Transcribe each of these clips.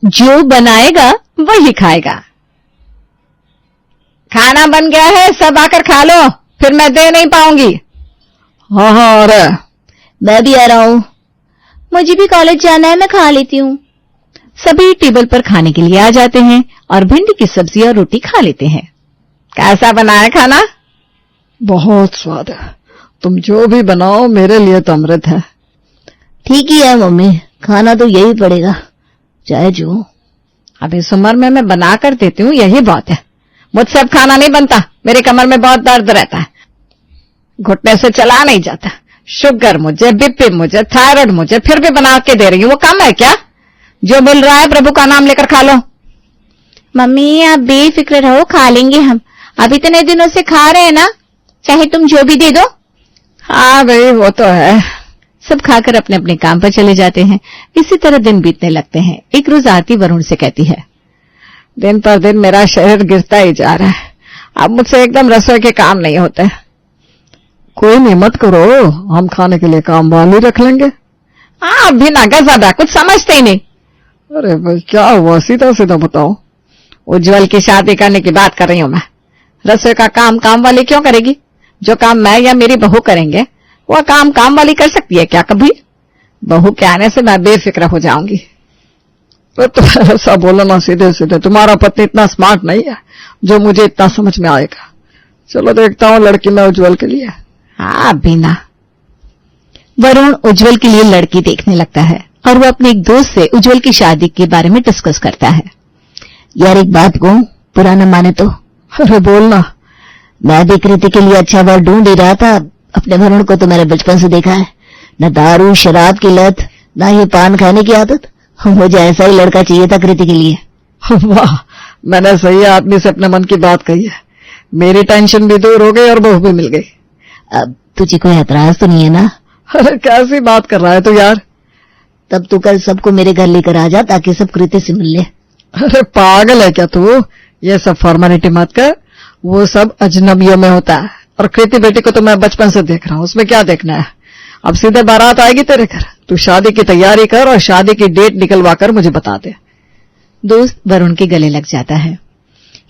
जो बनाएगा वही खाएगा। खाना बन गया है, सब आकर खा लो, फिर मैं दे नहीं पाऊंगी। हाँ हाँ, अरे मैं भी आ रहा हूँ, मुझे भी कॉलेज जाना है, मैं खा लेती हूँ। सभी टेबल पर खाने के लिए आ जाते हैं और भिंडी की सब्जी और रोटी खा लेते हैं। कैसा बना है खाना? बहुत स्वाद है, तुम जो भी बनाओ मेरे लिए तो अमृत है। ठीक ही है मम्मी, खाना तो यही पड़ेगा, चाहे जो। अब इस उम्र में मैं बना कर देती हूँ, यही बहुत है। मुझसे अब खाना नहीं बनता, मेरे कमर में बहुत दर्द रहता है, घुटने से चला नहीं जाता। शुगर मुझे, बीपी मुझे, थायराइड मुझे, फिर भी बना के दे रही हूँ, वो कम है क्या? जो मिल रहा है प्रभु का नाम लेकर खा लो। मम्मी आप बेफिक्र रहो, खा लेंगे हम, अब इतने दिनों से खा रहे हैं ना, चाहे तुम जो भी दे दो। हाँ भाई वो तो है। सब खाकर अपने अपने काम पर चले जाते हैं। इसी तरह दिन बीतने लगते हैं। एक रोज आरती वरुण से कहती है, दिन पर दिन मेरा शरीर गिरता ही जा रहा है, अब मुझसे एकदम रसोई के काम नहीं होते। कोई नहीं, मत करो, हम खाने के लिए काम वाली रख लेंगे। हाँ अभी ना गजब, कुछ समझते ही नहीं। अरे भाई क्या हुआ, सीधा सीधा बताओ। उज्जवल की शादी करने की बात कर रही हूँ मैं। रसोई का काम वाली क्यों करेगी? जो काम मैं या मेरी बहू करेंगे वह काम वाली कर सकती है क्या कभी? बहू के आने से मैं बेफिक्र हो जाऊंगी। तो ऐसा बोलो ना सीधे सीधे, तुम्हारा पति इतना स्मार्ट नहीं है जो मुझे इतना समझ में आएगा। चलो देखता हूँ लड़की मैं उज्जवल के लिए। हाँ बीना। वरुण उज्जवल के लिए लड़की देखने लगता है और वो अपने एक दोस्त से उज्जवल की शादी के बारे में डिस्कस करता है। यार एक बात कहूं, बुरा न माने तो। अरे बोलना। मैं भी कृति के लिए अच्छा वर ढूंढ ही रहा था। अपने वरुण को तो मैंने बचपन से देखा है, न दारू शराब की लत, न ये पान खाने की आदत। मुझे ऐसा ही लड़का चाहिए था कृति के लिए। वाह, मैंने सही आदमी से अपने मन की बात कही है। मेरी टेंशन भी दूर हो गई और बहू भी मिल गई। अब तुझे कोई एतराज तो नहीं है ना? अरे कैसी बात कर रहा है तू यार। तब तू कल सबको मेरे घर लेकर आ जा ताकि सब कृति से मिल ले। अरे पागल है क्या तू? ये सब फॉर्मेलिटी मत कर, वो सब अजनबियों में होता है। और कृति बेटी को तो मैं बचपन से देख रहा हूँ, उसमें क्या देखना है। अब सीधे बारात आएगी तेरे घर, तू शादी की तैयारी कर और शादी की डेट निकलवा कर मुझे बता दे। दोस्त वरुण के गले लग जाता है।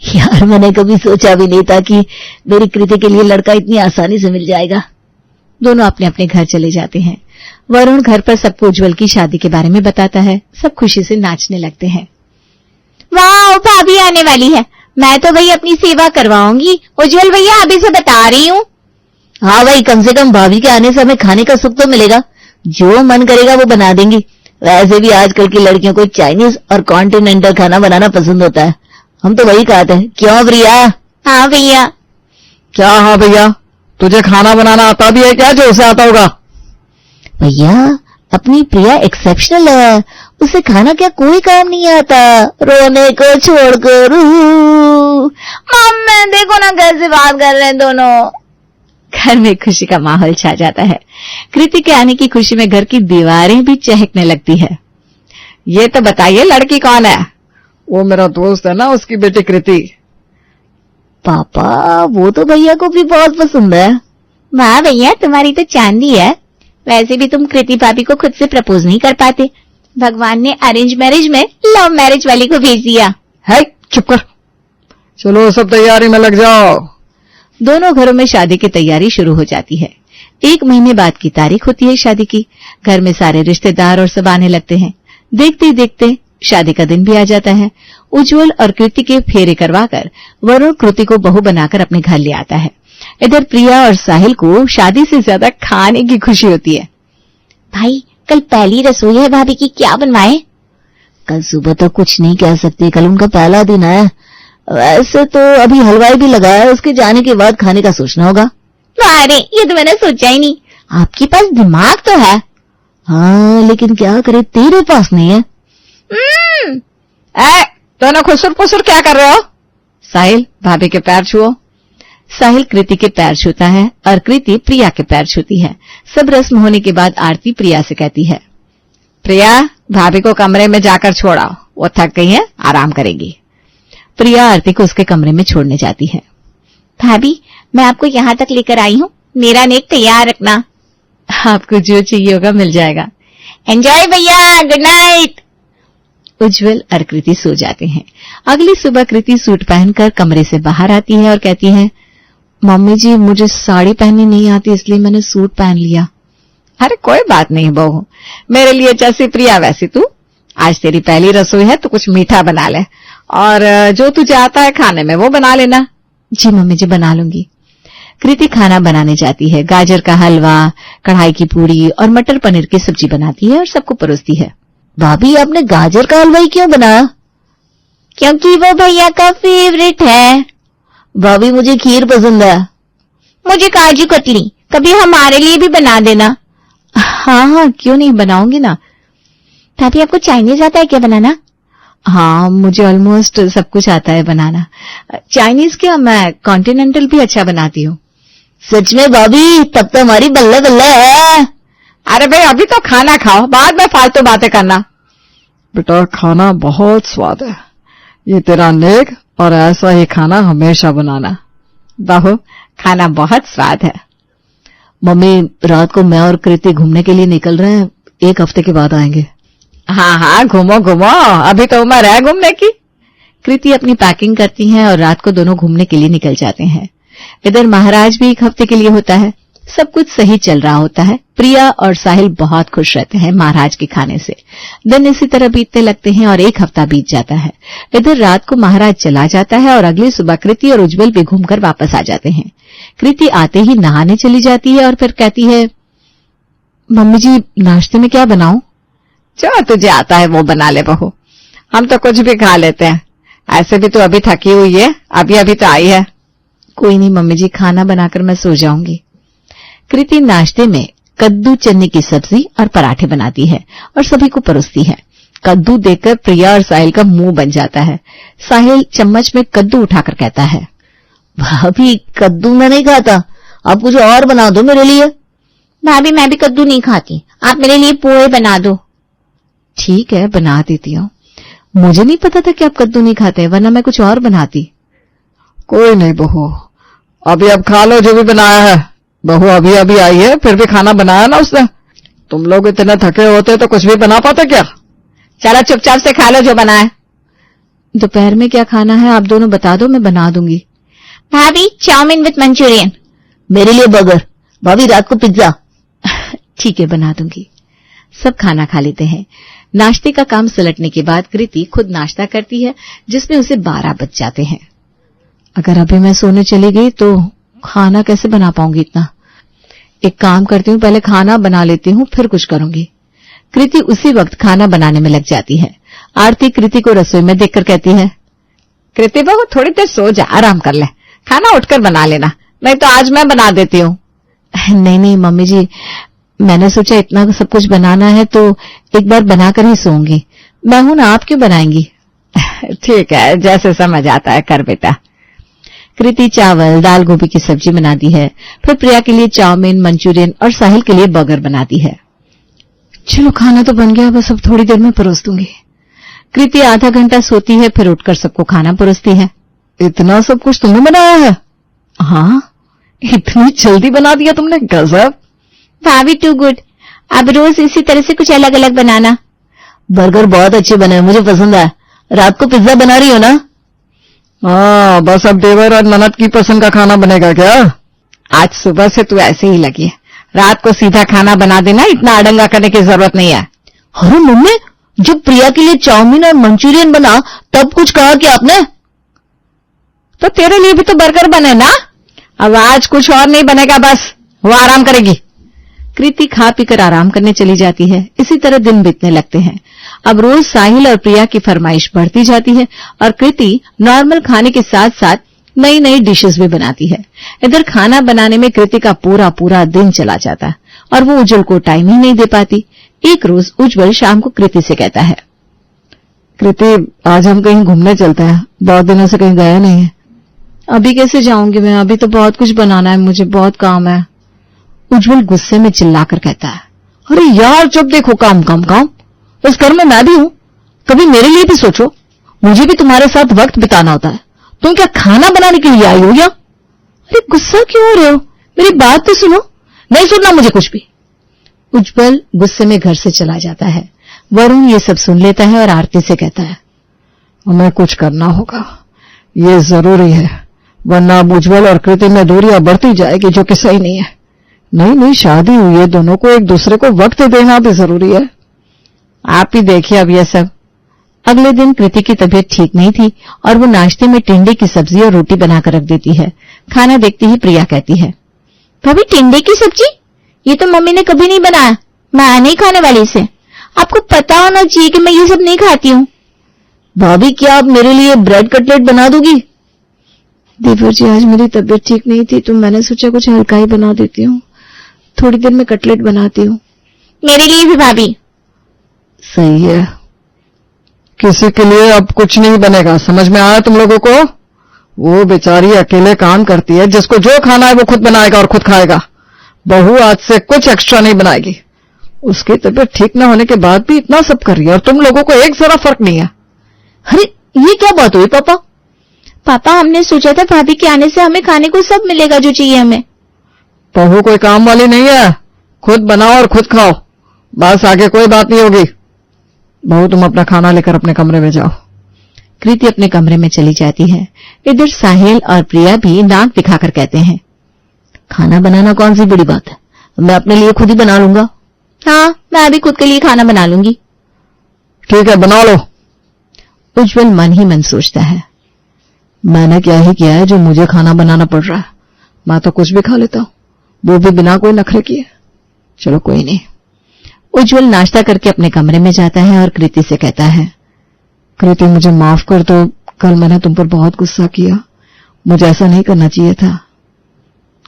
यार मैंने कभी सोचा भी नहीं था कि मेरी कृति के लिए लड़का इतनी आसानी से मिल जाएगा। दोनों अपने अपने घर चले जाते हैं। वरुण घर पर सबको उज्जवल की शादी के बारे में बताता है। सब खुशी से नाचने लगते हैं। वाह भाभी आने वाली है, मैं तो भाई अपनी सेवा करवाऊंगी। उज्जवल भैया अभी से बता रही हूँ। हाँ भाई, कम से कम भाभी के आने से हमें खाने का सुख तो मिलेगा, जो मन करेगा वो बना देंगी। वैसे भी आजकल की लड़कियों को चाइनीज और कॉन्टिनेंटल खाना बनाना पसंद होता है, हम तो वही खाते हैं। क्यों प्रिया? हाँ भैया। क्या हाँ भैया? तुझे खाना बनाना आता भी है क्या जो उसे आता होगा? भैया अपनी प्रिया एक्सेप्शनल है, उसे खाना क्या कोई काम नहीं आता, रोने को छोड़कर। मम्मी देखो ना कैसे बात कर रहे हैं दोनों। घर में खुशी का माहौल छा जाता है। कृति के आने की खुशी में घर की दीवारें भी चहकने लगती है। ये तो बताइए लड़की कौन है? वो मेरा दोस्त है ना, उसकी बेटी कृति। पापा वो तो भैया को भी बहुत पसंद है। वाह भैया तुम्हारी तो चांदी है। वैसे भी तुम कृति भाभी को खुद से प्रपोज नहीं कर पाते, भगवान ने अरेंज मैरिज में लव मैरिज वाली को भेज दिया है। चुप कर, चलो सब तैयारी में लग जाओ। दोनों घरों में शादी की तैयारी शुरू हो जाती है। 1 महीने बाद की तारीख होती है शादी की। घर में सारे रिश्तेदार और सब आने लगते हैं। देखते ही देखते शादी का दिन भी आ जाता है। उज्जवल और कृति के फेरे करवाकर वरुण कृति को बहू बनाकर अपने घर ले आता है। इधर प्रिया और साहिल को शादी से ज्यादा खाने की खुशी होती है। भाई कल पहली रसोई है भाभी की, क्या बनवाए? कल सुबह तो कुछ नहीं कह सकते, कल उनका पहला दिन है। वैसे तो अभी हलवाई भी लगा है, उसके जाने के बाद खाने का सोचना होगा। अरे ये तो मैंने सोचा ही नहीं। आपके पास दिमाग तो है। हाँ लेकिन क्या करे, तेरे पास नहीं है। दोनों खुसुर पुसुर क्या कर रहे हो? साहिल भाभी के पैर छुओ। साहिल कृति के पैर छूता है और कृति प्रिया के पैर छूती है। सब रस्म होने के बाद आरती प्रिया से कहती है, प्रिया भाभी को कमरे में जाकर छोड़ाओ, वो थक गई है, आराम करेगी। प्रिया आरती को उसके कमरे में छोड़ने जाती है। भाभी मैं आपको यहाँ तक लेकर आई हूँ, मेरा नेक तैयार रखना। आपको जो चाहिए होगा मिल जाएगा। एंजॉय भैया, गुड नाइट। उज्जवल और कृति सो जाते हैं। अगली सुबह कृति सूट पहनकर कमरे से बाहर आती है और कहती है, मम्मी जी मुझे साड़ी पहननी नहीं आती इसलिए मैंने सूट पहन लिया। अरे कोई बात नहीं बहू, मेरे लिए जैसी प्रिया वैसी तू। आज तेरी पहली रसोई है तो कुछ मीठा बना ले और जो तुझे आता है खाने में वो बना लेना। जी मम्मी जी बना लूंगी। कृति खाना बनाने जाती है। गाजर का हलवा, कढ़ाई की पूरी और मटर पनीर की सब्जी बनाती है और सबको परोसती है। भाभी आपने गाजर का हलवा ही क्यों बनाया? क्योंकि वो भैया का फेवरेट है। भाभी मुझे खीर पसंद है। मुझे काजू कतली, कभी हमारे लिए भी बना देना। हाँ क्यों नहीं, बनाऊंगी ना। भाभी आपको चाइनीज आता है क्या बनाना? हाँ मुझे ऑलमोस्ट सब कुछ आता है बनाना। चाइनीज क्या, मैं कॉन्टिनेंटल भी अच्छा बनाती हूँ। सच में भाभी, तब तो हमारी बल्ले बल्ले है। अरे भाई अभी तो खाना खाओ, बाद में फालतू बातें करना। बेटा खाना बहुत स्वाद है, ये तेरा नेक और ऐसा ही खाना हमेशा बनाना। बहू खाना बहुत स्वाद है। मम्मी रात को मैं और कृति घूमने के लिए निकल रहे हैं, 1 हफ्ते के बाद आएंगे। हाँ घूमो घूमो, अभी तो उम्र है घूमने की। कृति अपनी पैकिंग करती है और रात को दोनों घूमने के लिए निकल जाते हैं। इधर महाराज भी 1 हफ्ते के लिए होता है। सब कुछ सही चल रहा होता है। प्रिया और साहिल बहुत खुश रहते हैं महाराज के खाने से। दिन इसी तरह बीतने लगते हैं और 1 हफ्ता बीत जाता है। इधर रात को महाराज चला जाता है और अगली सुबह कृति और उज्जवल भी घूमकर वापस आ जाते हैं। कृति आते ही नहाने चली जाती है और फिर कहती है, मम्मी जी नाश्ते में क्या बनाऊं? जो तुझे आता है वो बना ले बहू, हम तो कुछ भी खा लेते हैं। ऐसे भी तो अभी थकी हुई है, अभी तो आई है। कोई नहीं मम्मी जी, खाना बनाकर मैं सो जाऊंगी। कृति नाश्ते में कद्दू चने की सब्जी और पराठे बनाती है और सभी को परोसती है। कद्दू देखकर प्रिया और साहिल का मुंह बन जाता है। साहिल चम्मच में कद्दू उठाकर कहता है, भाभी कद्दू मैं नहीं खाता, आप कुछ और बना दो मेरे लिए। भाभी मैं भी कद्दू नहीं खाती, आप मेरे लिए पोहे बना दो। ठीक है बना देती हूँ। मुझे नहीं पता था कि आप कद्दू नहीं खाते, वरना मैं कुछ और बनाती। कोई नहीं बहू, अभी अब खा लो जो भी बनाया है। बहू अभी आई है, फिर भी खाना बनाया ना उसने। तुम लोग इतने थके होते तो कुछ भी बना पाते क्या? चलो चुपचाप से खा लो जो बना है। दोपहर में क्या खाना है आप दोनों बता दो, मैं बना दूंगी। भाभी चाउमीन विथ मंचूरियन। मेरे लिए बर्गर। भाभी रात को पिज्जा। ठीक है बना दूंगी। सब खाना खा लेते हैं। नाश्ते का काम सुलटने के बाद कृति खुद नाश्ता करती है, जिसमें उसे 12 बज जाते हैं। अगर अभी मैं सोने चली गई तो खाना कैसे बना पाऊंगी इतना। एक काम करती हूँ, पहले खाना बना लेती हूँ फिर कुछ करूंगी। कृति उसी वक्त खाना बनाने में लग जाती है। आरती कृति को रसोई में देखकर कहती है, कृति बहू थोड़ी देर सो जा, आराम कर ले, खाना उठकर बना लेना, नहीं तो आज मैं बना देती हूँ। नहीं मम्मी जी, मैंने सोचा इतना सब कुछ बनाना है तो एक बार बनाकर ही सोऊंगी। मैं हूं ना, आप क्यों बनाएंगी? ठीक है जैसे समझ आता है कर बेटा। कृति चावल दाल गोभी की सब्जी बनाती है, फिर प्रिया के लिए चाउमीन मंचूरियन और साहिल के लिए बर्गर बनाती है। चलो खाना तो बन गया, बस अब थोड़ी देर में परोस दूंगी। कृति आधा घंटा सोती है, फिर उठकर सबको खाना परोसती है। इतना सब कुछ तुमने बनाया है? हाँ इतनी जल्दी बना दिया तुमने, गजब। भाभी टू गुड। अब रोज इसी तरह से कुछ अलग अलग बनाना। बर्गर बहुत अच्छे बने, मुझे पसंद है। रात को पिज्जा बना रही हो ना? हाँ बस अब देवर और ननद की पसंद का खाना बनेगा क्या? आज सुबह से तू ऐसे ही लगी है, रात को सीधा खाना बना देना, इतना अड़ंगा करने की जरूरत नहीं है। अरे मम्मी, जब प्रिया के लिए चाउमीन और मंचूरियन बना तब कुछ कहा क्या आपने? तो तेरे लिए भी तो बर्गर बने ना। अब आज कुछ और नहीं बनेगा, बस वो आराम करेगी। कृति खा पीकर आराम करने चली जाती है। इसी तरह दिन बीतने लगते हैं। अब रोज साहिल और प्रिया की फरमाइश बढ़ती जाती है और कृति नॉर्मल खाने के साथ साथ नई नई डिशेस भी बनाती है। इधर खाना बनाने में कृति का पूरा पूरा दिन चला जाता और वो उज्जवल को टाइम ही नहीं दे पाती। एक रोज उज्जवल शाम को कृति से कहता है, कृति आज हम कहीं घूमने चलते हैं, बहुत दिनों से कहीं गए नहीं है। अभी कैसे जाऊंगी मैं, अभी तो बहुत कुछ बनाना है, मुझे बहुत काम है। उज्जवल गुस्से में चिल्लाकर कहता है, अरे यार जब देखो काम काम काम, इस घर में मैं भी हूं, कभी मेरे लिए भी सोचो, मुझे भी तुम्हारे साथ वक्त बिताना होता है। तुम क्या खाना बनाने के लिए आई हो या? अरे गुस्सा क्यों हो रहे हो, मेरी बात तो सुनो। नहीं सुनना मुझे कुछ भी। उज्जवल गुस्से में घर से चला जाता है। वरुण ये सब सुन लेता है और आरती से कहता है, हमें कुछ करना होगा, ये जरूरी है, वरना अब उज्जवल और कृति में दूरियां बढ़ती जाएगी, जो कि सही नहीं है। नहीं, शादी हुई है, दोनों को एक दूसरे को वक्त देना भी जरूरी है। आप ही देखिए अब यह सब। अगले दिन कृति की तबीयत ठीक नहीं थी और वो नाश्ते में टिंडे की सब्जी और रोटी बनाकर रख देती है। खाना देखते ही प्रिया कहती है, भाभी टिंडे की सब्जी? ये तो मम्मी ने कभी नहीं बनाया, मैं नहीं खाने वाली इसे। आपको पता होना चाहिए कि मैं ये सब नहीं खाती हूँ। भाभी क्या आप मेरे लिए ब्रेड कटलेट बना दोगी? देवर जी, आज मेरी तबीयत ठीक नहीं थी तो मैंने सोचा कुछ हल्का ही बना देती हूँ। थोड़ी देर में कटलेट बनाती हूँ। मेरे लिए भी भाभी। सही है, किसी के लिए अब कुछ नहीं बनेगा, समझ में आया तुम लोगों को? वो बेचारी अकेले काम करती है, जिसको जो खाना है वो खुद बनाएगा और खुद खाएगा। बहू आज से कुछ एक्स्ट्रा नहीं बनाएगी। उसकी तबीयत ठीक न होने के बाद भी इतना सब कर रही है और तुम लोगों को एक जरा फर्क नहीं है। अरे ये क्या बात हुई पापा? पापा, हमने सोचा था भाभी के आने से हमें खाने को सब मिलेगा जो चाहिए हमें। बहू कोई काम वाली नहीं है, खुद बनाओ और खुद खाओ, बस आगे कोई बात नहीं होगी। बहू, तुम अपना खाना लेकर अपने कमरे में जाओ। कृति अपने कमरे में चली जाती है। इधर साहिल और प्रिया भी नाक दिखाकर कहते हैं, खाना बनाना कौन सी बड़ी बात है, मैं अपने लिए खुद ही बना लूंगा। हाँ, मैं अभी खुद के लिए खाना बना लूंगी। ठीक है, बना लो। उज्जवल मन ही मन सोचता है, मैंने क्या ही किया है जो मुझे खाना बनाना पड़ रहा है? मैं तो कुछ भी खा लेता हूँ, वो भी बिना कोई नखरे किए। चलो कोई नहीं। उज्जवल नाश्ता करके अपने कमरे में जाता है और कृति से कहता है, कृति, मुझे माफ कर दो, कल मैंने तुम पर बहुत गुस्सा किया, मुझे ऐसा नहीं करना चाहिए था।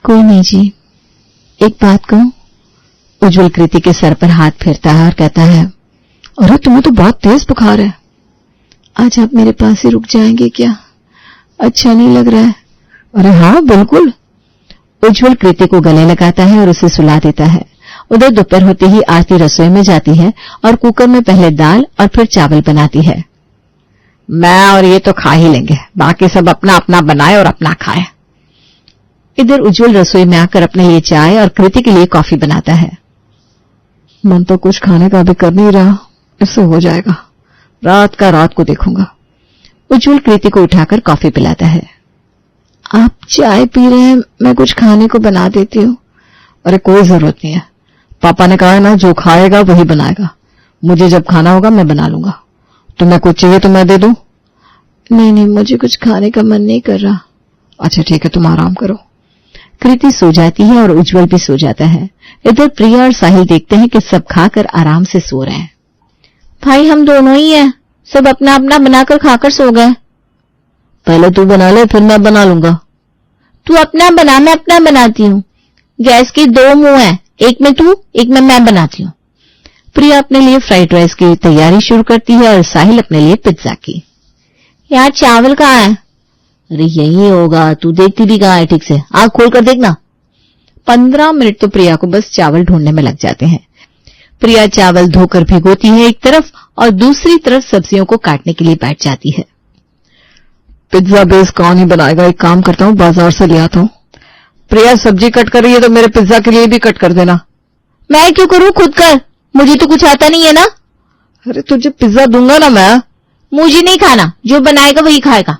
कोई नहीं जी, एक बात कहूं? उज्जवल कृति के सर पर हाथ फेरता है और कहता है, अरे तुम्हें तो बहुत तेज बुखार है, आज आप मेरे पास ही रुक जाएंगे क्या? अच्छा नहीं लग रहा है। अरे हाँ बिल्कुल। उज्जवल कृति को गले लगाता है और उसे सुला देता है। उधर दोपहर होते ही आरती रसोई में जाती है और कुकर में पहले दाल और फिर चावल बनाती है। मैं और ये तो खा ही लेंगे, बाकी सब अपना अपना बनाए और अपना खाए। इधर उज्जवल रसोई में आकर अपने लिए चाय और कृति के लिए कॉफी बनाता है। मन तो कुछ खाने का भी कर नहीं रहा, इससे हो जाएगा, रात का रात को देखूंगा। उज्जवल कृति को उठाकर कॉफी पिलाता है। आप चाय पी रहे हैं, मैं कुछ खाने को बना देती हूँ। अरे कोई जरूरत नहीं है, पापा ने कहा है ना, जो खाएगा वही बनाएगा। मुझे जब खाना होगा मैं बना लूंगा। तुम्हें कुछ चाहिए तो मैं दे दूं? नहीं, मुझे कुछ खाने का मन नहीं कर रहा। अच्छा ठीक है, तुम आराम करो। कृति सो जाती है और उज्जवल भी सो जाता है। इधर प्रिया और साहिल देखते हैं कि सब खाकर आराम से सो रहे हैं। भाई, हम दोनों ही हैं, सब अपना अपना बनाकर खाकर सो गए। पहले तू बना ले, फिर मैं बना लूंगा। तू अपना बना, मैं अपना बनाती हूँ। गैस के दो मुंह हैं, एक में तू, एक में मैं बनाती हूँ। प्रिया अपने लिए फ्राइड राइस की तैयारी शुरू करती है और साहिल अपने लिए पिज्जा की। यार चावल कहाँ है? अरे यही होगा, तू देखती भी कहाँ है ठीक से, आंख खोल कर देखना। 15 मिनट तो प्रिया को बस चावल ढूंढने में लग जाते हैं। प्रिया चावल धोकर भिगोती है एक तरफ और दूसरी तरफ सब्जियों को काटने के लिए बैठ जाती है। पिज्जा बेस कौन ही बनाएगा, एक काम करता हूँ बाजार से ले आता हूँ। प्रिया सब्जी कट कर रही है तो मेरे पिज्जा के लिए भी कट कर देना। मैं क्यों करूँ, खुद कर, मुझे तो कुछ आता नहीं है ना। अरे तुझे पिज्जा दूंगा ना मैं। मुझे नहीं खाना, जो बनाएगा वही खाएगा।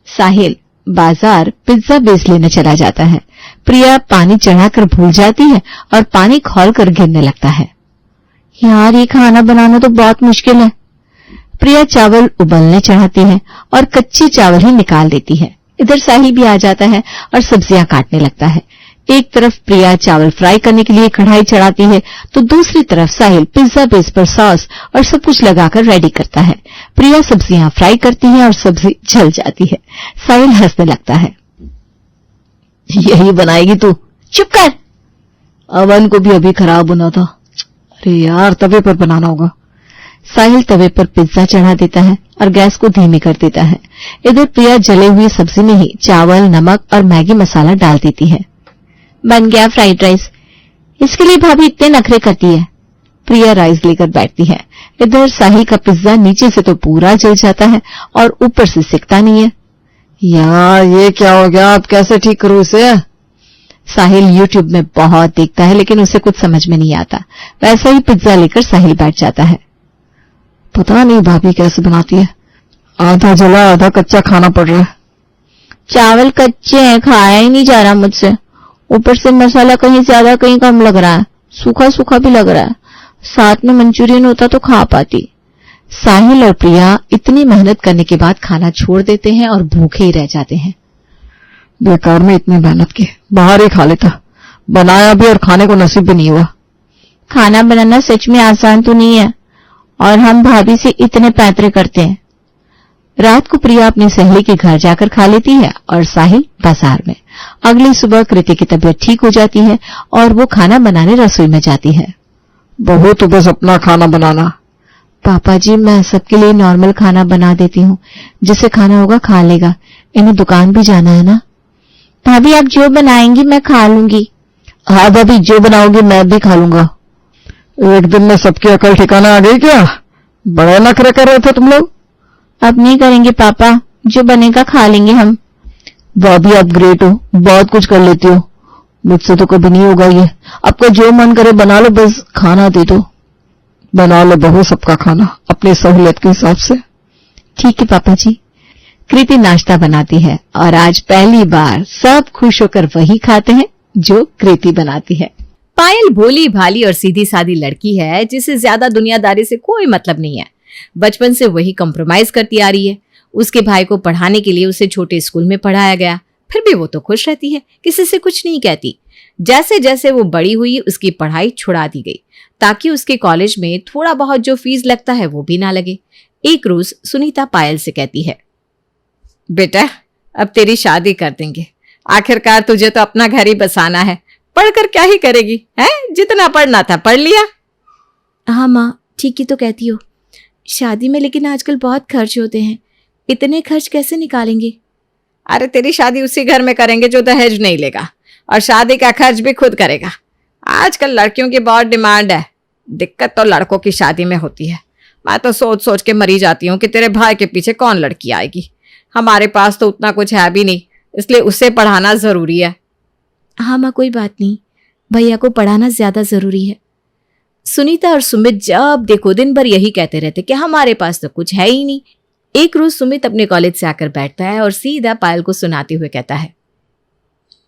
साहिल बाजार पिज्जा बेस लेने चला जाता है। प्रिया पानी चढ़ाकर भूल जाती है और पानी खौलकर गिरने लगता है। यार ये खाना बनाना तो बहुत मुश्किल है। प्रिया चावल उबलने चढ़ाती है और कच्चे चावल ही निकाल देती है। इधर साहिल भी आ जाता है और सब्जियां काटने लगता है। एक तरफ प्रिया चावल फ्राई करने के लिए कढ़ाई चढ़ाती है तो दूसरी तरफ साहिल पिज्जा बेस पर सॉस और सब कुछ लगाकर रेडी करता है। प्रिया सब्जियां फ्राई करती है और सब्जी जल जाती है। साहिल हंसने लगता है। यही बनाएगी तू? चुप कर। अवन को भी अभी खराब होना था। अरे यार, तवे पर बनाना होगा। साहिल तवे पर पिज्जा चढ़ा देता है और गैस को धीमी कर देता है। इधर प्रिया जले हुए सब्जी में ही चावल, नमक और मैगी मसाला डाल देती है। बन गया फ्राइड राइस। इसके लिए भाभी इतने नखरे करती है। प्रिया राइस लेकर बैठती है। इधर साहिल का पिज्जा नीचे से तो पूरा जल जाता है और ऊपर से सिकता नहीं है। यार ये क्या हो गया, अब कैसे ठीक करूं इसे? साहिल YouTube में बहुत देखता है लेकिन उसे कुछ समझ में नहीं आता। वैसा ही पिज्जा लेकर साहिल बैठ जाता है। पता नहीं भाभी कैसे बनाती है, आधा जला आधा कच्चा खाना पड़ रहा है। चावल कच्चे हैं, खाया ही नहीं जा रहा मुझसे। ऊपर से मसाला कहीं ज्यादा कहीं कम लग रहा है, सूखा सूखा भी लग रहा है। साथ में मंचूरियन होता तो खा पाती। साहिल और प्रिया इतनी मेहनत करने के बाद खाना छोड़ देते हैं और भूखे ही रह जाते हैं। बेकार में इतनी मेहनत की, बाहर ही खा लेता, बनाया भी और खाने को नसीब भी नहीं हुआ। खाना बनाना सच में आसान तो नहीं है, और हम भाभी से इतने पैतरे करते हैं। रात को प्रिया अपनी सहेली के घर जाकर खा लेती है और साहिल बाजार में। अगली सुबह कृति की तबीयत ठीक हो जाती है और वो खाना बनाने रसोई में जाती है। बहू तो बस अपना खाना बनाना। पापा जी, मैं सबके लिए नॉर्मल खाना बना देती हूँ, जिसे खाना होगा खा लेगा, इन्हें दुकान भी जाना है ना। भाभी आप जो बनाएंगी मैं खा लूंगी। हाँ भाभी, जो बनाओगी मैं भी खा लूंगा। एक दिन में सबकी अकल ठिकाना आ गई क्या? बड़े नखरे कर रहे थे तुम लोग। अब नहीं करेंगे पापा, जो बनेगा खा लेंगे हम। भाभी आप ग्रेट हो, बहुत कुछ कर लेती हो, मुझसे तो कभी नहीं होगा ये। आपका जो मन करे बना लो, बस खाना दे दो। बना लो बहू सबका खाना अपनी सहूलियत के हिसाब से। ठीक है पापा जी। कृति नाश्ता बनाती है और आज पहली बार सब खुश होकर वही खाते हैं जो कृति बनाती है। पायल भोली भाली और सीधी सादी लड़की है जिसे ज्यादा दुनियादारी से कोई मतलब नहीं है। बचपन से वही कॉम्प्रोमाइज करती आ रही है। उसके भाई को पढ़ाने के लिए उसे छोटे स्कूल में पढ़ाया गया, फिर भी वो तो खुश रहती है, किसी से कुछ नहीं कहती। जैसे जैसे वो बड़ी हुई उसकी पढ़ाई छुड़ा दी गई ताकि उसके कॉलेज में थोड़ा बहुत जो फीस लगता है वो भी ना लगे। एक रोज सुनीता पायल से कहती है, बेटा अब तेरी शादी कर देंगे, आखिरकार तुझे तो अपना घर ही बसाना है, पढ़कर क्या ही करेगी है? जितना पढ़ना था पढ़ लिया। हाँ माँ, ठीक ही तो कहती हो, शादी में लेकिन आजकल बहुत खर्च होते हैं, इतने खर्च कैसे निकालेंगे? अरे तेरी शादी उसी घर में करेंगे जो दहेज नहीं लेगा, और शादी का खर्च भी खुद करेगा। आजकल लड़कियों की बहुत डिमांड है, दिक्कत तो लड़कों की शादी में होती है। मैं तो सोच सोच के मरी जाती हूँ कि तेरे भाई के पीछे कौन लड़की आएगी। हमारे पास तो उतना कुछ है भी नहीं, इसलिए उसे पढ़ाना जरूरी है। हाँ माँ, कोई बात नहीं, भैया को पढ़ाना ज्यादा जरूरी है। सुनीता और सुमित जब देखो दिन भर यही कहते रहते कि हमारे पास तो कुछ है ही नहीं। एक रोज सुमित अपने कॉलेज से आकर बैठता है और सीधा पायल को सुनाते हुए कहता है,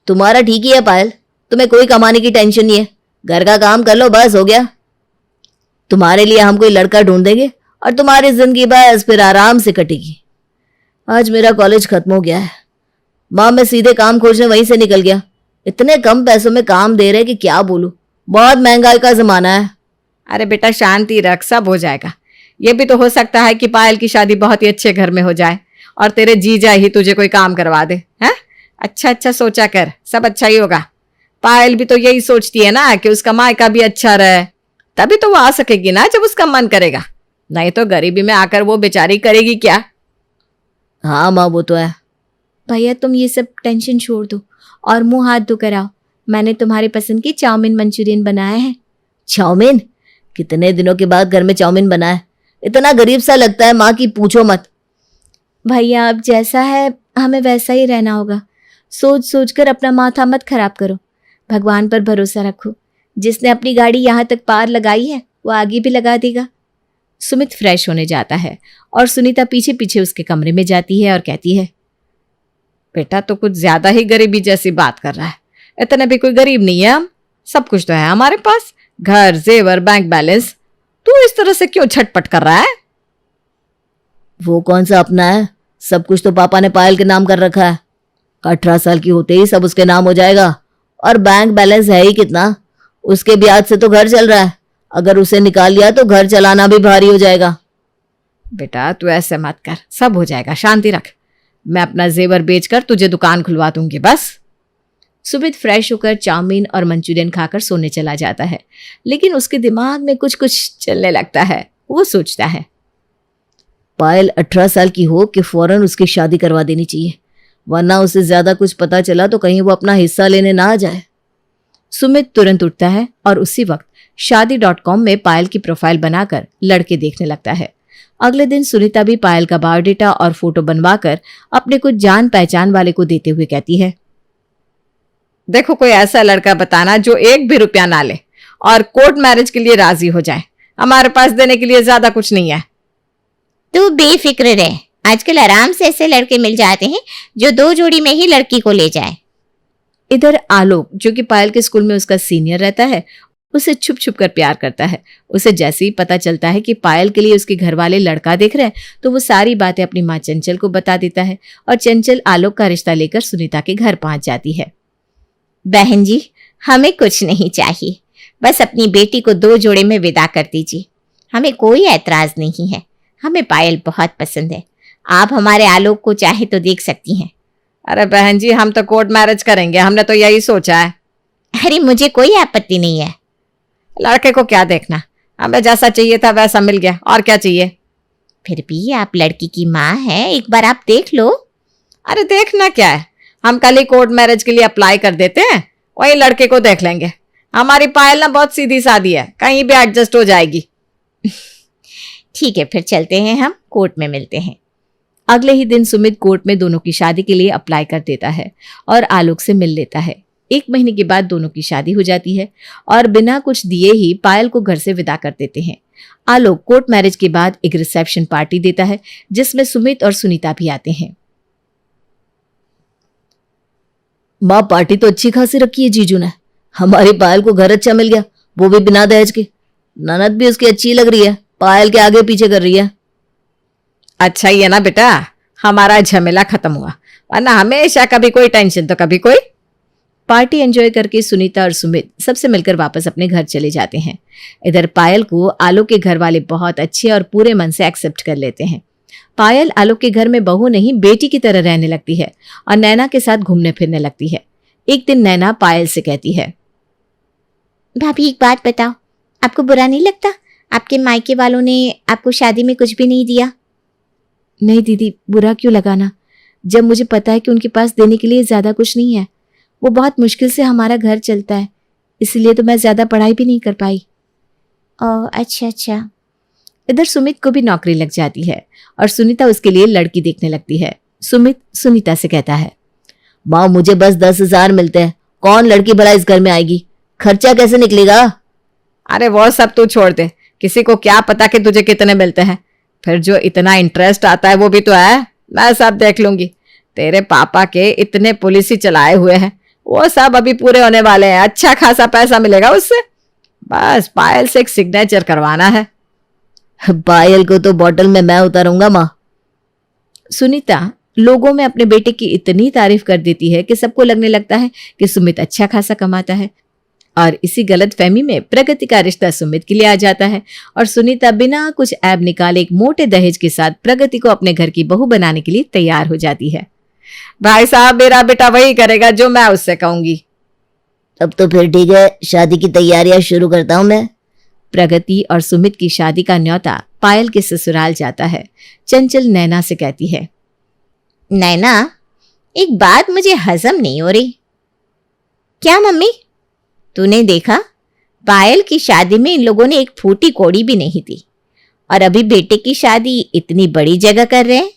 तुम्हारा ठीक ही है पायल, तुम्हें कोई कमाने की टेंशन नहीं है, घर का काम कर लो बस हो गया। तुम्हारे लिए हम कोई लड़का ढूंढ देंगे और तुम्हारी जिंदगी बस फिर आराम से कटेगी। आज मेरा कॉलेज खत्म हो गया है माँ, मैं सीधे काम खोजने वहीं से निकल गया। इतने कम पैसों में काम दे रहे कि क्या बोलूं, बहुत महंगाई का जमाना है। अरे बेटा शांति रख, सब हो जाएगा। ये भी तो हो सकता है कि पायल की शादी बहुत ही अच्छे घर में हो जाए और तेरे जीजा ही तुझे कोई काम करवा दे। हैं? अच्छा अच्छा सोचा कर, सब अच्छा ही होगा। पायल भी तो यही सोचती है ना कि उसका मायका भी अच्छा रहे, तभी तो वो आ सकेगी ना जब उसका मन करेगा, नहीं तो गरीबी में आकर वो बेचारी करेगी क्या। हाँ माँ वो तो है। भैया तुम ये सब टेंशन छोड़ दो और मुंह हाथ धो कर आओ, मैंने तुम्हारी पसंद की चाउमीन मंचूरियन बनाया है। चाउमीन? कितने दिनों के बाद घर में चाउमीन बना है, इतना गरीब सा लगता है माँ की पूछो मत। भैया अब जैसा है हमें वैसा ही रहना होगा, सोच सोच कर अपना माथा मत खराब करो, भगवान पर भरोसा रखो, जिसने अपनी गाड़ी यहाँ तक पार लगाई है वो आगे भी लगा देगा। सुमित फ्रेश होने जाता है और सुनीता पीछे पीछे उसके कमरे में जाती है और कहती है, बेटा तो कुछ ज्यादा ही गरीबी जैसी बात कर रहा है, इतने भी कोई गरीब नहीं है हम, सब कुछ तो है हमारे पास, घर जेवर बैंक बैलेंस। तू इस तरह से क्यों छटपट कर रहा है? वो कौन सा अपना है, सब कुछ तो पापा ने पायल के नाम कर रखा है। 18 साल की होते ही सब उसके नाम हो जाएगा, और बैंक बैलेंस है ही कितना, उसके ब्याज से तो घर चल रहा है, अगर उसे निकाल लिया तो घर चलाना भी भारी हो जाएगा। बेटा तू ऐसे मत कर, सब हो जाएगा, शांति रख, मैं अपना जेवर बेचकर तुझे दुकान खुलवा दूंगी बस। सुमित फ्रेश होकर चाउमीन और मंचूरियन खाकर सोने चला जाता है, लेकिन उसके दिमाग में कुछ कुछ चलने लगता है। वो सोचता है, पायल 18 साल की हो कि फौरन उसकी शादी करवा देनी चाहिए, वरना उसे ज्यादा कुछ पता चला तो कहीं वो अपना हिस्सा लेने ना आ जाए। सुमित तुरंत उठता है और उसी वक्त शादी.com में पायल की प्रोफाइल बनाकर लड़के देखने लगता है। अगले दिन सुनीता भी पायल का बायोडेटा और फोटो बनवाकर अपने कुछ जान पहचान वाले को देते हुए कहती है, देखो कोई ऐसा लड़का बताना जो 1 भी रुपया ना ले और कोर्ट मैरिज के लिए राजी हो जाए, हमारे पास देने के लिए ज्यादा कुछ नहीं है। तू बेफिक्र रह, आजकल आराम से ऐसे लड़के मिल जाते हैं जो 2 जोड़ी में ही लड़की को ले जाए। इधर आलोक, जो कि पायल के स्कूल में उसका सीनियर रहता है, उसे छुप छुप कर प्यार करता है। उसे जैसे ही पता चलता है कि पायल के लिए उसके घर वाले लड़का देख रहे हैं, तो वो सारी बातें अपनी माँ चंचल को बता देता है और चंचल आलोक का रिश्ता लेकर सुनीता के घर पहुंच जाती है। बहन जी, हमें कुछ नहीं चाहिए, बस अपनी बेटी को 2 जोड़े में विदा कर दीजिए। हमें कोई ऐतराज नहीं है, हमें पायल बहुत पसंद है। आप हमारे आलोक को चाहे तो देख सकती हैं। अरे बहन जी, हम तो कोर्ट मैरिज करेंगे, हमने तो यही सोचा है। अरे मुझे कोई आपत्ति नहीं है। लड़के को क्या देखना, हमें जैसा चाहिए था वैसा मिल गया, और क्या चाहिए। फिर भी आप लड़की की माँ हैं, एक बार आप देख लो। अरे देखना क्या है, हम कल ही कोर्ट मैरिज के लिए अप्लाई कर देते हैं, वही लड़के को देख लेंगे। हमारी पायल ना बहुत सीधी सादी है, कहीं भी एडजस्ट हो जाएगी। ठीक है, फिर चलते हैं, हम कोर्ट में मिलते हैं। अगले ही दिन सुमित कोर्ट में दोनों की शादी के लिए अप्लाई कर देता है और आलोक से मिल लेता है। 1 महीने के बाद दोनों की शादी हो जाती है और बिना कुछ दिए ही पायल को घर से विदा कर देते हैं। आलोक कोर्ट मैरिज के बाद एक रिसेप्शन पार्टी देता है जिसमें सुमित और सुनीता भी आते हैं। माँ, पार्टी तो अच्छी खासी रखी है जीजू ने। हमारी पायल को घर अच्छा मिल गया, वो भी बिना दहेज के। ननद भी उसकी अच्छी लग रही है, पायल के आगे पीछे कर रही है। अच्छा ही है ना बेटा, हमारा झमेला खत्म हुआ, वरना हमेशा कभी कोई टेंशन तो कभी कोई। पार्टी एंजॉय करके सुनीता और सुमित सबसे मिलकर वापस अपने घर चले जाते हैं। इधर पायल को आलोक के घर वाले बहुत अच्छे और पूरे मन से एक्सेप्ट कर लेते हैं। पायल आलोक के घर में बहू नहीं बेटी की तरह रहने लगती है और नैना के साथ घूमने फिरने लगती है। एक दिन नैना पायल से कहती है, भाभी एक बात बताओ, आपको बुरा नहीं लगता आपके मायके वालों ने आपको शादी में कुछ भी नहीं दिया? नहीं दीदी, बुरा क्यों लगाना, जब मुझे पता है कि उनके पास देने के लिए ज्यादा कुछ नहीं है। वो बहुत मुश्किल से हमारा घर चलता है, इसलिए तो मैं ज्यादा पढ़ाई भी नहीं कर पाई। अच्छा अच्छा। इधर सुमित को भी नौकरी लग जाती है और सुनीता उसके लिए लड़की देखने लगती है। सुमित सुनीता से कहता है, माँ, मुझे बस 10,000 मिलते हैं, कौन लड़की भला इस घर में आएगी, खर्चा कैसे निकलेगा? अरे वो सब तू छोड़ दे, किसी को क्या पता कि तुझे कितने मिलते हैं। फिर जो इतना इंटरेस्ट आता है वो भी तो है, मैं सब देख लूंगी। तेरे पापा के इतने पॉलिसी चलाए हुए हैं, वो सब अभी पूरे होने वाले हैं, अच्छा खासा पैसा मिलेगा उससे। बस पायल से एक सिग्नेचर करवाना है। पायल को तो बॉटल में मैं उतारूंगा माँ। सुनीता लोगों में अपने बेटे की इतनी तारीफ कर देती है कि सबको लगने लगता है कि सुमित अच्छा खासा कमाता है और इसी गलतफहमी में प्रगति का रिश्ता सुमित के लिए आ जाता है और सुनीता बिना कुछ ऐब निकाले एक मोटे दहेज के साथ प्रगति को अपने घर की बहू बनाने के लिए तैयार हो जाती है। भाई साहब, मेरा बेटा वही करेगा जो मैं उससे कहूंगी। तब तो फिर ठीक है, शादी की तैयारियां शुरू करता हूं मैं। प्रगति और सुमित की शादी का न्योता पायल के ससुराल जाता है। चंचल नैना से कहती है, नैना, एक बात मुझे हजम नहीं हो रही। क्या मम्मी? तूने देखा, पायल की शादी में इन लोगों ने एक फूटी कौड़ी भी नहीं दी और अभी बेटे की शादी इतनी बड़ी जगह कर रहे हैं।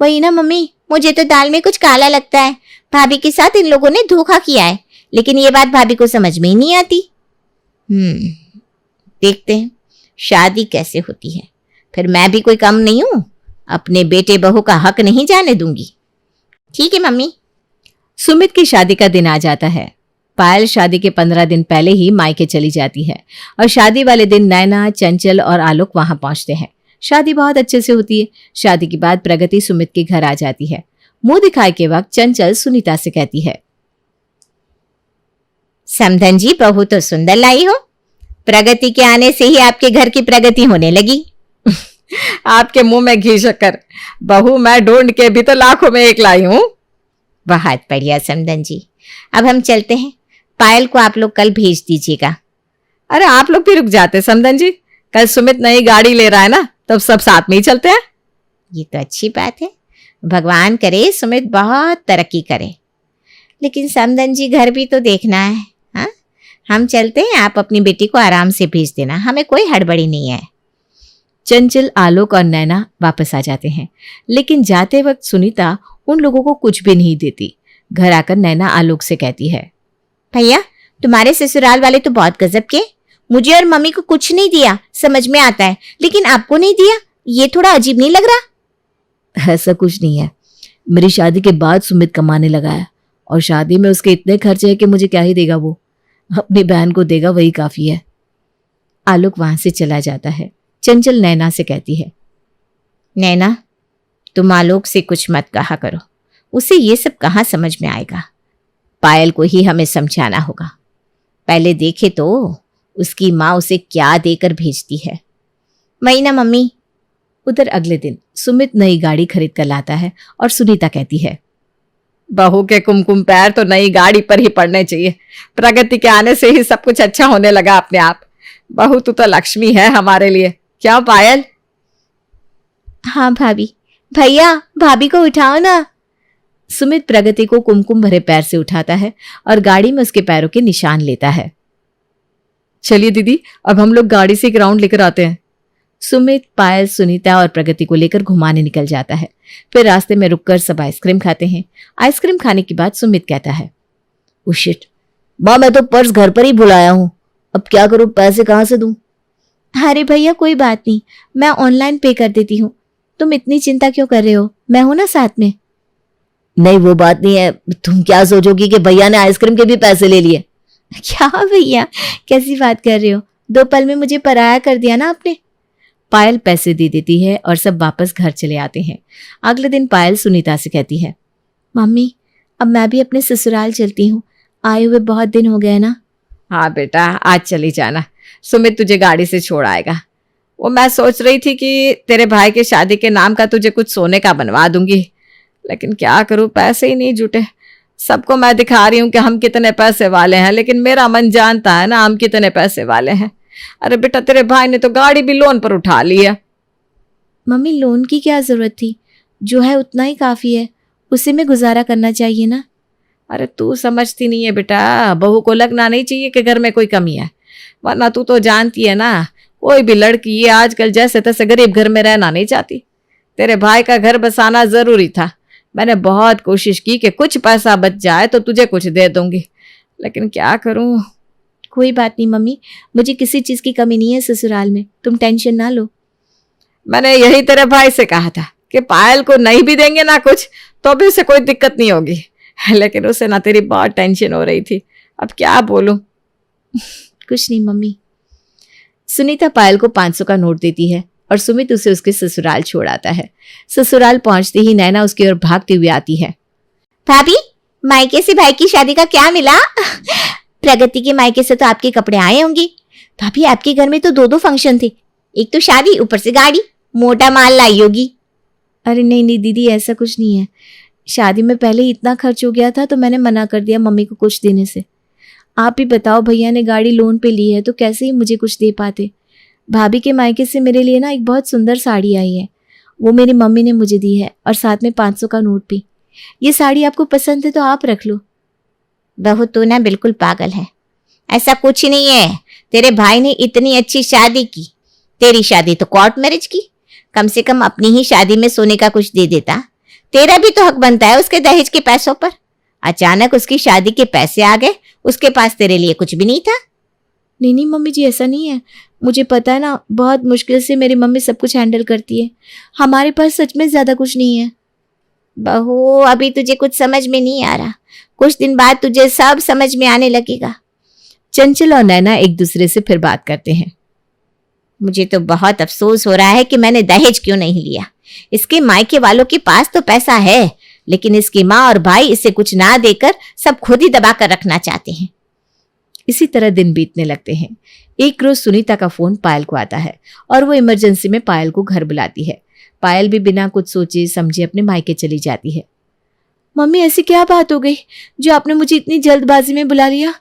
वही ना मम्मी, मुझे तो दाल में कुछ काला लगता है। भाभी के साथ इन लोगों ने धोखा किया है, लेकिन ये बात भाभी को समझ में ही नहीं आती। देखते हैं शादी कैसे होती है, फिर मैं भी कोई कम नहीं हूं, अपने बेटे बहू का हक नहीं जाने दूंगी। ठीक है मम्मी। सुमित की शादी का दिन आ जाता है। पायल शादी के 15 दिन पहले ही मायके चली जाती है और शादी वाले दिन नैना, चंचल और आलोक वहां पहुंचते हैं। शादी बहुत अच्छे से होती है। शादी के बाद प्रगति सुमित के घर आ जाती है। मुंह दिखाए के वक्त चंचल सुनीता से कहती है, समधन जी, बहू तो सुंदर लाई हो। प्रगति के आने से ही आपके घर की प्रगति होने लगी। आपके मुंह में घी शक्कर, बहू मैं ढूंढ के भी तो लाखों में एक लाई हूं। बहुत बढ़िया समधन जी, अब हम चलते हैं। पायल को आप लोग कल भेज दीजिएगा। अरे आप लोग भी रुक जाते समधन जी, कल सुमित नई गाड़ी ले रहा है ना, तब सब साथ में ही चलते हैं। ये तो अच्छी बात है, भगवान करे सुमित बहुत तरक्की करे। लेकिन समधन जी, घर भी तो देखना है। हाँ, हम चलते हैं, आप अपनी बेटी को आराम से भेज देना, हमें कोई हड़बड़ी नहीं है। चंचल, आलोक और नैना वापस आ जाते हैं, लेकिन जाते वक्त सुनीता उन लोगों को कुछ भी नहीं देती। घर आकर नैना आलोक से कहती है, भैया तुम्हारे ससुराल वाले तो बहुत गजब के, मुझे और मम्मी को कुछ नहीं दिया, समझ में आता है, लेकिन आपको नहीं दिया, ये थोड़ा अजीब नहीं लग रहा? ऐसा कुछ नहीं है, मेरी शादी के बाद सुमित कमाने लगा है और शादी में उसके इतने खर्चे हैं कि मुझे क्या ही देगा वो, अपनी बहन को देगा वही काफी है। आलोक वहां से चला जाता है। चंचल नैना से कहती है, नैना, तुम आलोक से कुछ मत कहा करो, उसे ये सब कहाँ समझ में आएगा। पायल को ही हमें समझाना होगा। पहले देखे तो उसकी माँ उसे क्या देकर भेजती है। वही ना मम्मी। उधर अगले दिन सुमित नई गाड़ी खरीद कर लाता है और सुनीता कहती है, बहू के कुमकुम पैर तो नई गाड़ी पर ही पड़ने चाहिए। प्रगति के आने से ही सब कुछ अच्छा होने लगा अपने आप। बहू तू तो लक्ष्मी है हमारे लिए, क्या पायल? हाँ भाभी। भैया, भाभी को उठाओ ना। सुमित प्रगति को कुमकुम भरे पैर से उठाता है और गाड़ी में उसके पैरों के निशान लेता है। चलिए दीदी, अब हम लोग गाड़ी से एक राउंड लेकर आते हैं। सुमित, पायल, सुनीता और प्रगति को लेकर घुमाने निकल जाता है। फिर रास्ते में रुककर सब आइसक्रीम खाते हैं। आइसक्रीम खाने के बाद सुमित कहता है, ओ शिट, माँ मैं तो पर्स घर पर ही भुलाया हूँ, अब क्या करूँ, पैसे कहाँ से दूं? अरे भैया कोई बात नहीं, मैं ऑनलाइन पे कर देती हूँ, तुम इतनी चिंता क्यों कर रहे हो, मैं हूं ना साथ में। नहीं वो बात नहीं है, तुम क्या सोचोगी कि भैया ने आइसक्रीम के भी पैसे ले लिए? क्या भैया, कैसी बात कर रहे हो, 2 पल में मुझे पराया कर दिया ना आपने। पायल पैसे दे देती है और सब वापस घर चले आते हैं। अगले दिन पायल सुनीता से कहती है, मम्मी अब मैं भी अपने ससुराल चलती हूँ, आए हुए बहुत दिन हो गए ना। हाँ बेटा, आज चली जाना, सुमित तुझे गाड़ी से छोड़ आएगा। वो मैं सोच रही थी कि तेरे भाई की शादी के नाम का तुझे कुछ सोने का बनवा दूंगी, लेकिन क्या करूं, पैसे ही नहीं जुटे। सबको मैं दिखा रही हूं कि हम कितने पैसे वाले हैं, लेकिन मेरा मन जानता है ना हम कितने पैसे वाले हैं। अरे बेटा, तेरे भाई ने तो गाड़ी भी लोन पर उठा ली है। मम्मी लोन की क्या जरूरत थी, जो है उतना ही काफी है, उसी में गुजारा करना चाहिए ना। अरे तू समझती नहीं है बेटा, बहू को लगना नहीं चाहिए कि घर में कोई कमी है, वरना तू तो जानती है ना कोई भी लड़की ये आजकल जैसे तैसे गरीब घर में रहना नहीं चाहती। तेरे भाई का घर बसाना जरूरी था, मैंने बहुत कोशिश की कि कुछ पैसा बच जाए तो तुझे कुछ दे दूंगी, लेकिन क्या करूं। कोई बात नहीं मम्मी, मुझे किसी चीज की कमी नहीं है ससुराल में, तुम टेंशन ना लो। मैंने यही तेरे भाई से कहा था कि पायल को नहीं भी देंगे ना कुछ तो भी उसे कोई दिक्कत नहीं होगी, लेकिन उसे ना तेरी बहुत टेंशन हो रही थी, अब क्या बोलूं। कुछ नहीं मम्मी। सुनीता पायल को 500 का नोट देती है और सुमित उसे उसके ससुराल छोड़ आता है। ससुराल पहुंचते ही नैना उसकी ओर भागती हुई आती है। भाभी, मायके से भाई की शादी का क्या मिला? प्रगति के मायके से तो आपके कपड़े आए होंगे। भाभी आपके घर में तो 2 फंक्शन थे, एक तो शादी, ऊपर से गाड़ी, मोटा माल लाई होगी। अरे नहीं नहीं दीदी, ऐसा कुछ नहीं है, शादी में पहले ही इतना खर्च हो गया था तो मैंने मना कर दिया मम्मी को कुछ देने से। आप ही बताओ, भैया ने गाड़ी लोन पे ली है तो कैसे ही मुझे कुछ दे पाते। भाभी के मायके से मेरे लिए ना एक बहुत सुंदर साड़ी आई है, वो मेरी मम्मी ने मुझे दी है और साथ में 500 का नोट भी। ये साड़ी आपको पसंद है तो आप रख लो। बहू तू ना बिल्कुल पागल है, ऐसा कुछ नहीं है। तेरे भाई ने इतनी अच्छी शादी की, तेरी शादी तो कोर्ट मैरिज की, कम से कम अपनी ही शादी में सोने का कुछ दे देता। तेरा भी तो हक बनता है उसके दहेज के पैसों पर। अचानक उसकी शादी के पैसे आ गए, उसके पास तेरे लिए कुछ भी नहीं था। नहीं नहीं मम्मी जी, ऐसा नहीं है, मुझे पता है ना, बहुत मुश्किल से मेरी मम्मी सब कुछ हैंडल करती है, हमारे पास सच में ज्यादा कुछ नहीं है। बहू अभी तुझे कुछ समझ में नहीं आ रहा, कुछ दिन बाद तुझे सब समझ में आने लगेगा। चंचल और नैना एक दूसरे से फिर बात करते हैं। मुझे तो बहुत अफसोस हो रहा है कि मैंने दहेज क्यों नहीं लिया। इसके मायके वालों के पास तो पैसा है, लेकिन इसकी माँ और भाई इसे कुछ ना देकर सब खुद ही दबा कर रखना चाहते हैं। इसी तरह दिन बीतने लगते हैं। एक रोज सुनीता का फोन पायल को आता है और वो इमरजेंसी में पायल को घर बुलाती है। पायल भी बिना कुछ सोचे समझे अपने मायके चली जाती है। मम्मी ऐसी क्या बात हो गई जो आपने मुझे इतनी जल्दबाजी में बुला लिया?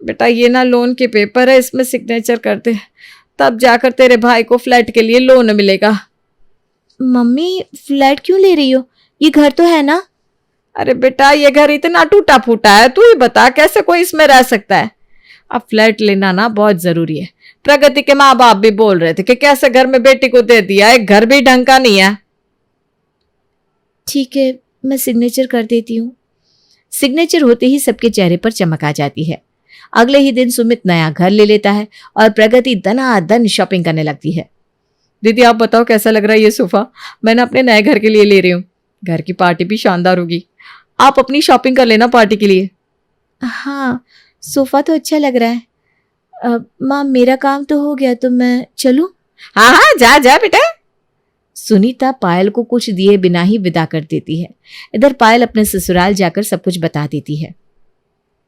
बेटा ये ना लोन के पेपर है, इसमें सिग्नेचर कर दे, तब जाकर तेरे भाई को फ्लैट के लिए लोन मिलेगा। मम्मी फ्लैट क्यों ले रही हो, ये घर तो है ना। अरे बेटा ये घर इतना टूटा फूटा है, तू ही बता कैसे कोई इसमें रह सकता है। अब फ्लैट लेना ना बहुत जरूरी है। प्रगति के माँ बाप भी बोल रहे थे कि कैसे घर में बेटी को दे दिया, एक घर भी ढंग का नहीं है। ठीक है, मैं सिग्नेचर कर देती हूँ। सिग्नेचर होते ही सबके चेहरे पर चमक आ जाती है। अगले ही दिन सुमित नया घर ले लेता है और प्रगति दनादन शॉपिंग करने लगती है। दीदी आप बताओ कैसा लग रहा है ये सोफा? मैं ना अपने नए घर के लिए ले रही हूँ। घर की पार्टी भी शानदार होगी। आप अपनी शॉपिंग कर लेना पार्टी के लिए। हाँ, सोफा तो अच्छा लग रहा है। माँ मेरा काम तो हो गया, तो मैं चलूं? हाँ हाँ, जा जा बेटा। सुनीता पायल को कुछ दिए बिना ही विदा कर देती है। इधर पायल अपने ससुराल जाकर सब कुछ बता देती है।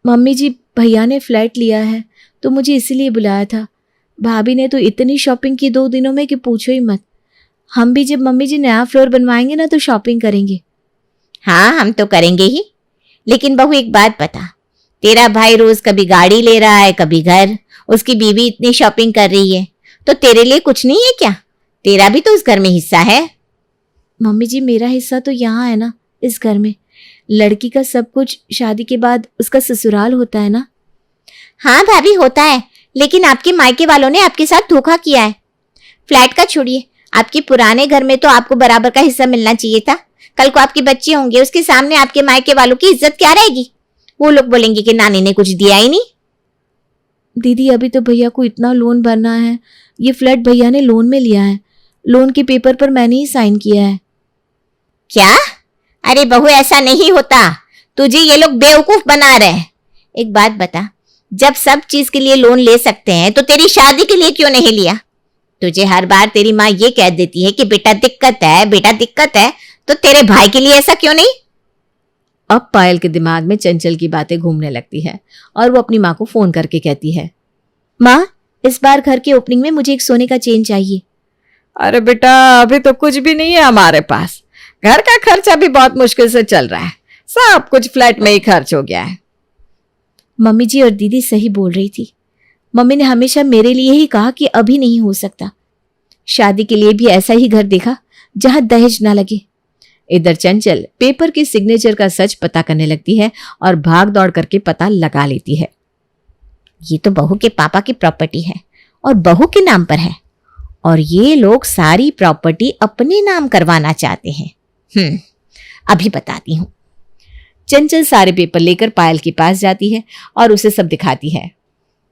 मम्मी जी, भैया ने फ्लैट लिया है तो मुझे इसीलिए बुलाया था। भाभी ने तो इतनी शॉपिंग की 2 दिनों में कि पूछो ही मत। हम भी जब मम्मी जी नया फ्लोर बनवाएंगे ना तो शॉपिंग करेंगे। हाँ, हम तो करेंगे ही। लेकिन बहू एक बात बता, तेरा भाई रोज कभी गाड़ी ले रहा है, कभी घर, उसकी बीवी इतनी शॉपिंग कर रही है, तो तेरे लिए कुछ नहीं है क्या? तेरा भी तो उस घर में हिस्सा है। मम्मी जी, मेरा हिस्सा तो यहाँ है ना, इस घर में। लड़की का सब कुछ शादी के बाद उसका ससुराल होता है ना। हाँ भाभी, होता है, लेकिन आपके मायके वालों ने आपके साथ धोखा किया है। फ्लैट का छोड़िए, आपके पुराने घर में तो आपको बराबर का हिस्सा मिलना चाहिए था। कल को आपके बच्चे होंगे, उसके सामने आपके मायके वालों की इज्जत क्या रहेगी? वो लोग बोलेंगे कि नानी ने कुछ दिया ही नहीं। दीदी, अभी तो भैया को इतना लोन भरना है। ये फ्लैट भैया ने लोन में लिया है। लोन के पेपर पर मैंने ही साइन किया है। क्या? अरे बहू, ऐसा नहीं होता। तुझे ये लोग बेवकूफ बना रहे हैं। एक बात बता, जब सब चीज के लिए लोन ले सकते हैं तो तेरी शादी के लिए क्यों नहीं लिया? तुझे हर बार तेरी माँ ये कह देती है कि बेटा दिक्कत है, बेटा दिक्कत है, तो तेरे भाई के लिए ऐसा क्यों नहीं? अब पायल के दिमाग में चंचल की बातें घूमने लगती है और वो अपनी माँ को फोन करके कहती है, माँ, इस बार घर के ओपनिंग में मुझे एक सोने का चेन चाहिए। अरे बेटा, अभी तो कुछ भी नहीं है हमारे पास। घर का खर्चा भी बहुत मुश्किल से चल रहा है। सब कुछ फ्लैट में ही खर्च हो गया है। मम्मी जी और दीदी सही बोल रही थी। मम्मी ने हमेशा मेरे लिए ही कहा कि अभी नहीं हो सकता। शादी के लिए भी ऐसा ही घर देखा जहां दहेज ना लगे। इधर चंचल पेपर के सिग्नेचर का सच पता करने लगती है और भाग दौड़ करके पता लगा लेती है। ये तो बहू के पापा की प्रॉपर्टी है और बहू के नाम पर है, और ये लोग सारी प्रॉपर्टी अपने नाम करवाना चाहते हैं। अभी बताती हूँ। चंचल सारे पेपर लेकर पायल के पास जाती है और उसे सब दिखाती है।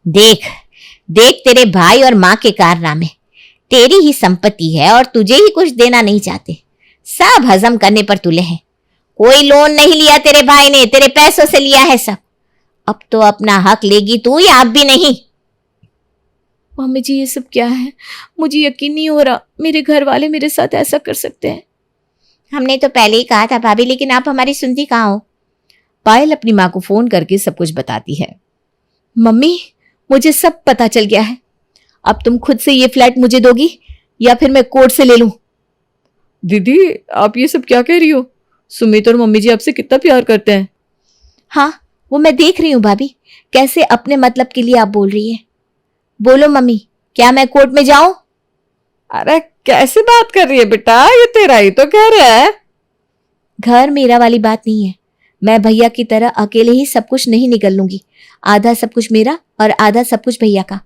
देख देख, तेरे भाई और माँ के कारनामे। तेरी ही संपत्ति है और तुझे ही कुछ देना नहीं चाहते। सब हजम करने पर तुले हैं। कोई लोन नहीं लिया तेरे भाई ने, तेरे पैसों से लिया है सब। अब तो अपना हक लेगी तू या अब भी नहीं? मम्मी जी, ये सब क्या है? मुझे यकीन नहीं हो रहा मेरे घर वाले मेरे साथ ऐसा कर सकते हैं। हमने तो पहले ही कहा था भाभी, लेकिन आप हमारी सुनती कहाँ हो? पायल अपनी माँ को फोन करके सब कुछ बताती है। मम्मी, मुझे सब पता चल गया है। अब तुम खुद से ये फ्लैट मुझे दोगी या फिर मैं कोर्ट से ले लूं? दीदी, आप ये सब क्या कह रही हो? सुमित और मम्मी जी आपसे कितना प्यार करते हैं। हाँ, वो मैं देख रही हूँ भाभी, कैसे अपने मतलब के लिए आप बोल रही है। बोलो मम्मी, क्या मैं कोर्ट में जाऊं? अरे कैसे बात कर रही है बेटा, ये तेरा ही तो घर है। घर मेरा वाली बात नहीं है। मैं भैया की तरह अकेले ही सब कुछ नहीं निकल लूंगी। आधा सब कुछ मेरा और आधा सब कुछ भैया का।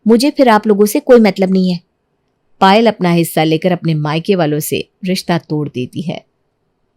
मुझे फिर आप लोगों से कोई मतलब नहीं है। पायल अपना हिस्सा लेकर अपने मायके वालों से रिश्ता तोड़ देती है।